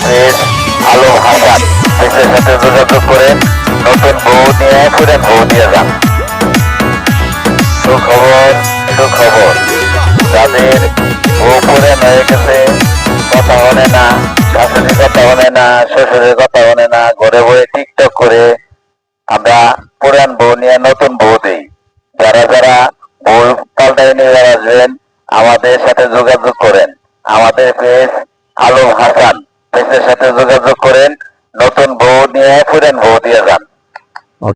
Page Alam Hasan পেজের সাথে যোগাযোগ করেন। নতুন বউ নিয়ে পুরান বউ নিয়ে যান। সুখবর সুখবর, যাদের বউ পুরান হয়ে গেছে, কথা বলে না, শাশুড়ির কথা বলে না, শ্বশুরের কথা বলে না, ঘরে বসে টিকটক করে, আমরা পুরান বউ নিয়ে নতুন বউ দিই। যারা যারা বউ পাল্টাই নিয়ে আসবেন আমাদের সাথে যোগাযোগ করেন। আমাদের পেজ আলম হাসান পেজের সাথে যোগাযোগ